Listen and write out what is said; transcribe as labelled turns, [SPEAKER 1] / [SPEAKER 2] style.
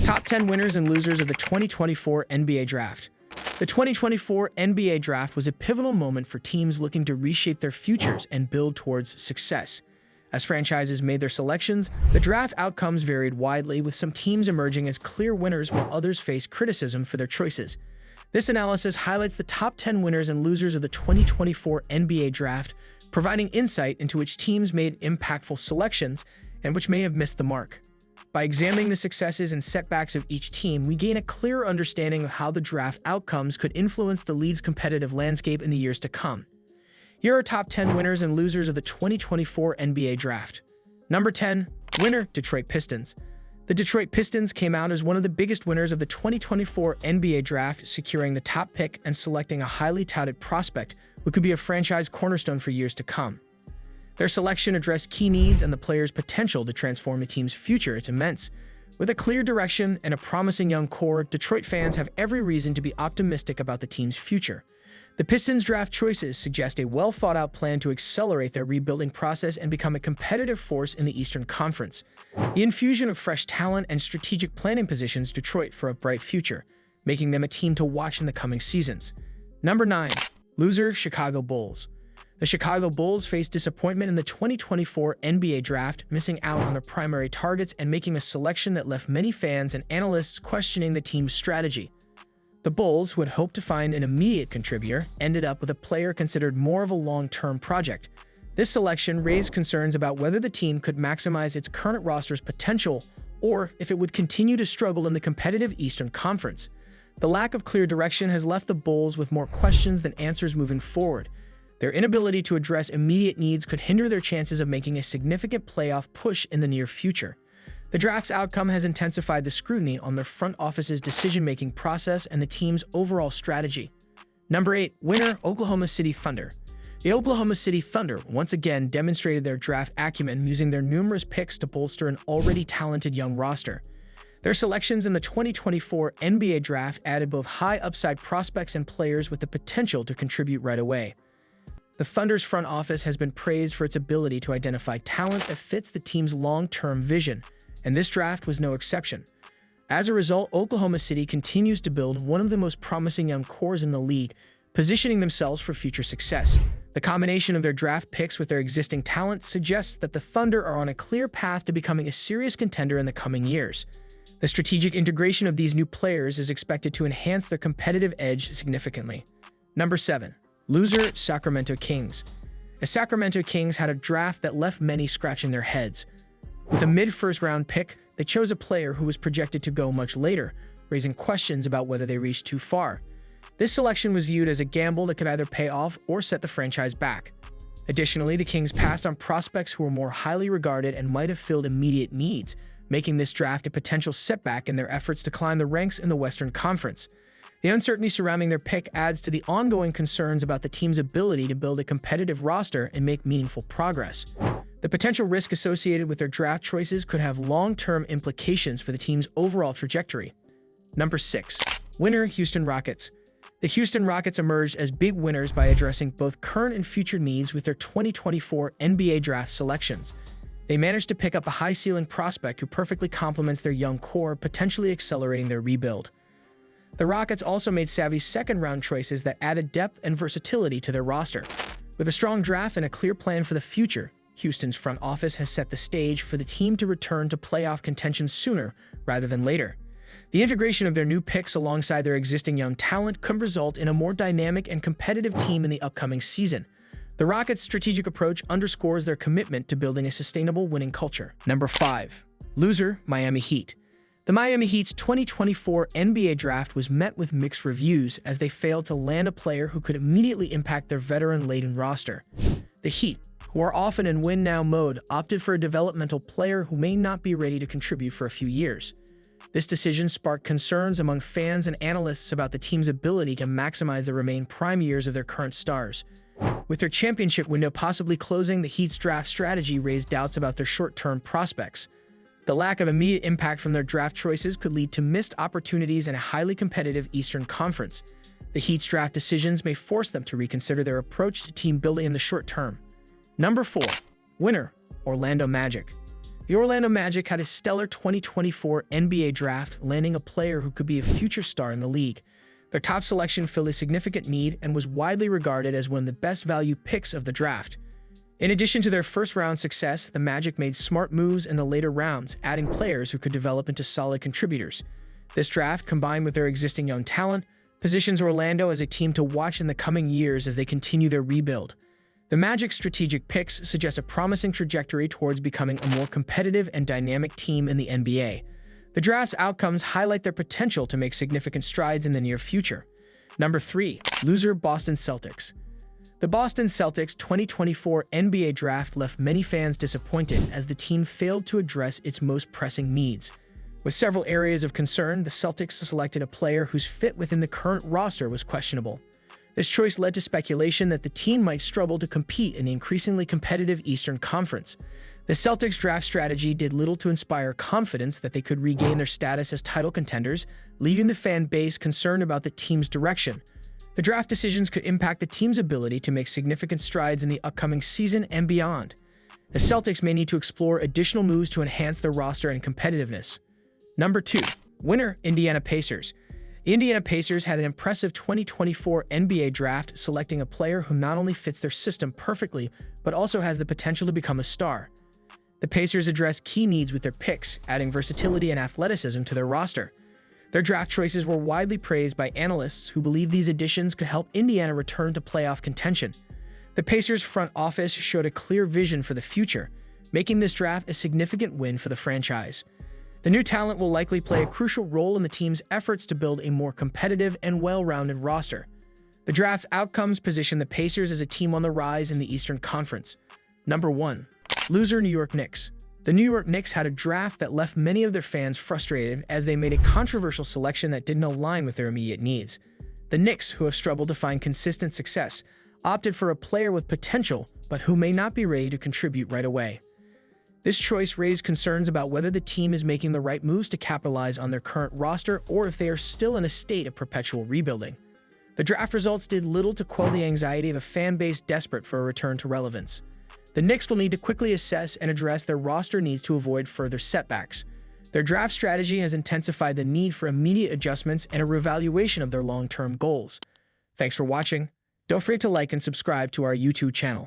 [SPEAKER 1] Top 10 winners and losers of the 2024 NBA Draft. The 2024 NBA Draft was a pivotal moment for teams looking to reshape their futures and build towards success. As franchises made their selections, the draft outcomes varied widely, with some teams emerging as clear winners while others faced criticism for their choices. This analysis highlights the top 10 winners and losers of the 2024 NBA Draft, providing insight into which teams made impactful selections and which may have missed the mark. By examining the successes and setbacks of each team, we gain a clearer understanding of how the draft outcomes could influence the league's competitive landscape in the years to come. Here are top 10 winners and losers of the 2024 NBA Draft. Number 10. Winner, Detroit Pistons. The Detroit Pistons came out as one of the biggest winners of the 2024 NBA Draft, securing the top pick and selecting a highly touted prospect who could be a franchise cornerstone for years to come. Their selection addressed key needs, and the player's potential to transform the team's future is immense. With a clear direction and a promising young core, Detroit fans have every reason to be optimistic about the team's future. The Pistons' draft choices suggest a well-thought-out plan to accelerate their rebuilding process and become a competitive force in the Eastern Conference. The infusion of fresh talent and strategic planning positions Detroit for a bright future, making them a team to watch in the coming seasons. Number 9. Loser, Chicago Bulls. The Chicago Bulls faced disappointment in the 2024 NBA Draft, missing out on their primary targets and making a selection that left many fans and analysts questioning the team's strategy. The Bulls, who had hoped to find an immediate contributor, ended up with a player considered more of a long-term project. This selection raised concerns about whether the team could maximize its current roster's potential or if it would continue to struggle in the competitive Eastern Conference. The lack of clear direction has left the Bulls with more questions than answers moving forward. Their inability to address immediate needs could hinder their chances of making a significant playoff push in the near future. The draft's outcome has intensified the scrutiny on their front office's decision-making process and the team's overall strategy. Number 8. Winner, Oklahoma City Thunder. The Oklahoma City Thunder once again demonstrated their draft acumen, using their numerous picks to bolster an already talented young roster. Their selections in the 2024 NBA Draft added both high upside prospects and players with the potential to contribute right away. The Thunder's front office has been praised for its ability to identify talent that fits the team's long-term vision, and this draft was no exception. As a result, Oklahoma City continues to build one of the most promising young cores in the league, positioning themselves for future success. The combination of their draft picks with their existing talent suggests that the Thunder are on a clear path to becoming a serious contender in the coming years. The strategic integration of these new players is expected to enhance their competitive edge significantly. Number 7. Loser, Sacramento Kings. The Sacramento Kings had a draft that left many scratching their heads. With a mid-first round pick, they chose a player who was projected to go much later, raising questions about whether they reached too far. This selection was viewed as a gamble that could either pay off or set the franchise back. Additionally, the Kings passed on prospects who were more highly regarded and might have filled immediate needs, making this draft a potential setback in their efforts to climb the ranks in the Western Conference. The uncertainty surrounding their pick adds to the ongoing concerns about the team's ability to build a competitive roster and make meaningful progress. The potential risk associated with their draft choices could have long-term implications for the team's overall trajectory. Number 6. Winner, Houston Rockets. The Houston Rockets emerged as big winners by addressing both current and future needs with their 2024 NBA Draft selections. They managed to pick up a high-ceiling prospect who perfectly complements their young core, potentially accelerating their rebuild. The Rockets also made savvy second-round choices that added depth and versatility to their roster. With a strong draft and a clear plan for the future, Houston's front office has set the stage for the team to return to playoff contention sooner rather than later. The integration of their new picks alongside their existing young talent could result in a more dynamic and competitive team in the upcoming season. The Rockets' strategic approach underscores their commitment to building a sustainable winning culture. Number 5. Loser, Miami Heat. The Miami Heat's 2024 NBA Draft was met with mixed reviews as they failed to land a player who could immediately impact their veteran-laden roster. The Heat, who are often in win-now mode, opted for a developmental player who may not be ready to contribute for a few years. This decision sparked concerns among fans and analysts about the team's ability to maximize the remaining prime years of their current stars. With their championship window possibly closing, the Heat's draft strategy raised doubts about their short-term prospects. The lack of immediate impact from their draft choices could lead to missed opportunities in a highly competitive Eastern Conference. The Heat's draft decisions may force them to reconsider their approach to team building in the short term. Number 4. Winner, Orlando Magic. The Orlando Magic had a stellar 2024 NBA draft, landing a player who could be a future star in the league. Their top selection filled a significant need and was widely regarded as one of the best value picks of the draft. In addition to their first-round success, the Magic made smart moves in the later rounds, adding players who could develop into solid contributors. This draft, combined with their existing young talent, positions Orlando as a team to watch in the coming years as they continue their rebuild. The Magic's strategic picks suggest a promising trajectory towards becoming a more competitive and dynamic team in the NBA. The draft's outcomes highlight their potential to make significant strides in the near future. Number 3. Loser Boston Celtics. The Boston Celtics 2024 NBA draft left many fans disappointed as the team failed to address its most pressing needs. With several areas of concern, the Celtics selected a player whose fit within the current roster was questionable. This choice led to speculation that the team might struggle to compete in the increasingly competitive Eastern Conference. The Celtics' draft strategy did little to inspire confidence that they could regain their status as title contenders, leaving the fan base concerned about the team's direction. The draft decisions could impact the team's ability to make significant strides in the upcoming season and beyond. The Celtics may need to explore additional moves to enhance their roster and competitiveness. Number 2. Winner, Indiana Pacers. The Indiana Pacers had an impressive 2024 NBA draft, selecting a player who not only fits their system perfectly, but also has the potential to become a star. The Pacers addressed key needs with their picks, adding versatility and athleticism to their roster. Their draft choices were widely praised by analysts who believe these additions could help Indiana return to playoff contention. The Pacers' front office showed a clear vision for the future, making this draft a significant win for the franchise. The new talent will likely play a crucial role in the team's efforts to build a more competitive and well-rounded roster. The draft's outcomes position the Pacers as a team on the rise in the Eastern Conference. Number 1. Loser New York Knicks. The New York Knicks had a draft that left many of their fans frustrated as they made a controversial selection that didn't align with their immediate needs. The Knicks, who have struggled to find consistent success, opted for a player with potential but who may not be ready to contribute right away. This choice raised concerns about whether the team is making the right moves to capitalize on their current roster or if they are still in a state of perpetual rebuilding. The draft results did little to quell the anxiety of a fan base desperate for a return to relevance. The Knicks will need to quickly assess and address their roster needs to avoid further setbacks. Their draft strategy has intensified the need for immediate adjustments and a reevaluation of their long-term goals. Thanks for watching. Don't forget to like and subscribe to our YouTube channel.